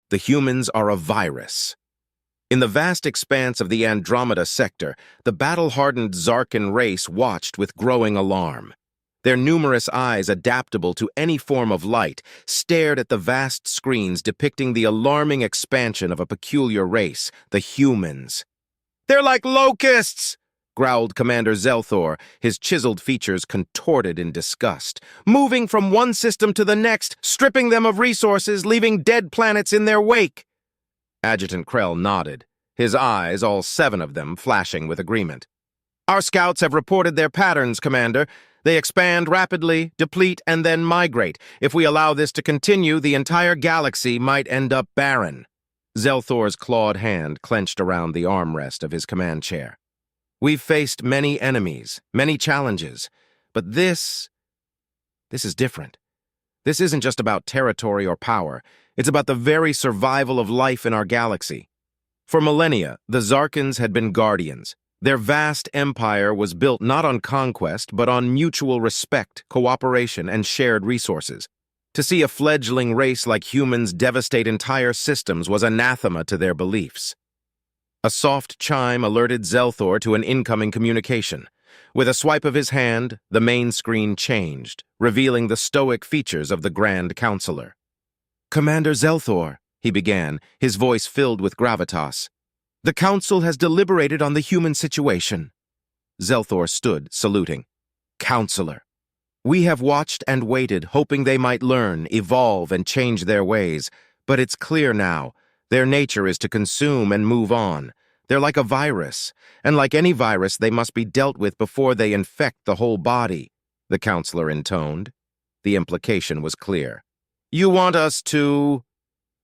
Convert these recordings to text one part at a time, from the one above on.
The humans are a virus. In the vast expanse of the Andromeda sector, the battle-hardened Zarkan race watched with growing alarm. Their numerous eyes, adaptable to any form of light, stared at the vast screens depicting the alarming expansion of a peculiar race, the humans. "They're like locusts!" growled Commander Zelthor, his chiseled features contorted in disgust. "Moving from one system to the next, stripping them of resources, leaving dead planets in their wake." Adjutant Krell nodded, his eyes, all 7 of them, flashing with agreement. "Our scouts have reported their patterns, Commander. They expand rapidly, deplete, and then migrate. If we allow this to continue, the entire galaxy might end up barren." Zelthor's clawed hand clenched around the armrest of his command chair. "We've faced many enemies, many challenges, but this is different. This isn't just about territory or power. It's about the very survival of life in our galaxy. For millennia, the Zarkans had been guardians. Their vast empire was built not on conquest, but on mutual respect, cooperation, and shared resources. To see a fledgling race like humans devastate entire systems was anathema to their beliefs. A soft chime alerted Zelthor to an incoming communication. With a swipe of his hand, the main screen changed, revealing the stoic features of the Grand Counselor. "Commander Zelthor," he began, his voice filled with gravitas. "The Council has deliberated on the human situation." Zelthor stood, saluting. "Counselor, we have watched and waited, hoping they might learn, evolve, and change their ways. But it's clear now. Their nature is to consume and move on. They're like a virus, and like any virus, they must be dealt with before they infect the whole body," the counselor intoned. The implication was clear. "You want us to—"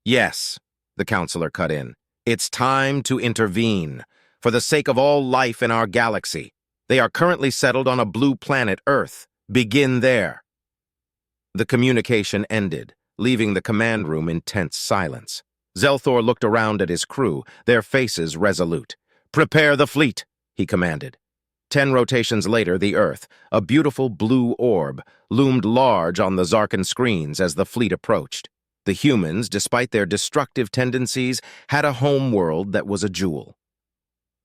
"Yes," the counselor cut in. "It's time to intervene, for the sake of all life in our galaxy. They are currently settled on a blue planet, Earth. Begin there." The communication ended, leaving the command room in tense silence. Zelthor looked around at his crew, their faces resolute. "Prepare the fleet," he commanded. 10 rotations later, the Earth, a beautiful blue orb, loomed large on the Zarkan screens as the fleet approached. The humans, despite their destructive tendencies, had a home world that was a jewel.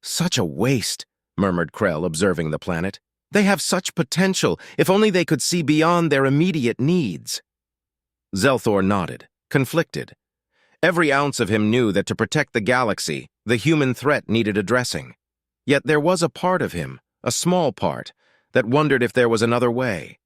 "Such a waste," murmured Krell, observing the planet. "They have such potential, if only they could see beyond their immediate needs." Zelthor nodded, conflicted. Every ounce of him knew that to protect the galaxy, the human threat needed addressing. Yet there was a part of him, a small part, that wondered if there was another way.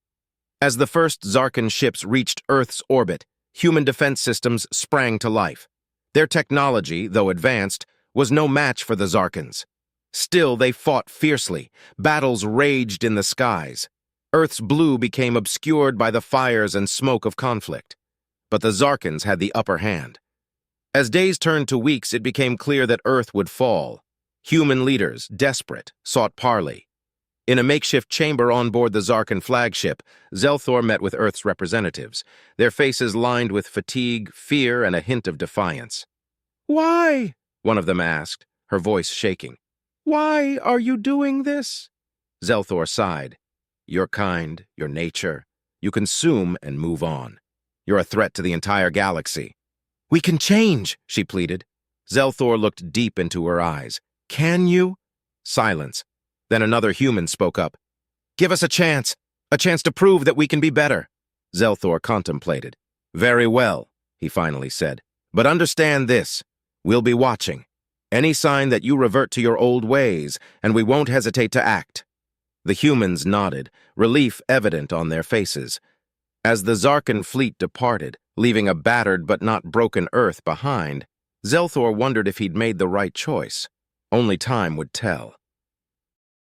As the first Zarkan ships reached Earth's orbit, human defense systems sprang to life. Their technology, though advanced, was no match for the Zarkans. Still, they fought fiercely. Battles raged in the skies. Earth's blue became obscured by the fires and smoke of conflict. But the Zarkans had the upper hand. As days turned to weeks, it became clear that Earth would fall. Human leaders, desperate, sought parley. In a makeshift chamber on board the Zarkan flagship, Zelthor met with Earth's representatives, their faces lined with fatigue, fear, and a hint of defiance. "Why?" one of them asked, her voice shaking. "Why are you doing this?" Zelthor sighed. "Your kind, your nature. You consume and move on. You're a threat to the entire galaxy." "We can change," she pleaded. Zelthor looked deep into her eyes. "Can you?" Silence. Then another human spoke up. "Give us a chance to prove that we can be better." Zelthor contemplated. "Very well," he finally said. "But understand this. We'll be watching. Any sign that you revert to your old ways, and we won't hesitate to act." The humans nodded, relief evident on their faces. As the Zarkan fleet departed, leaving a battered but not broken Earth behind, Zelthor wondered if he'd made the right choice. Only time would tell.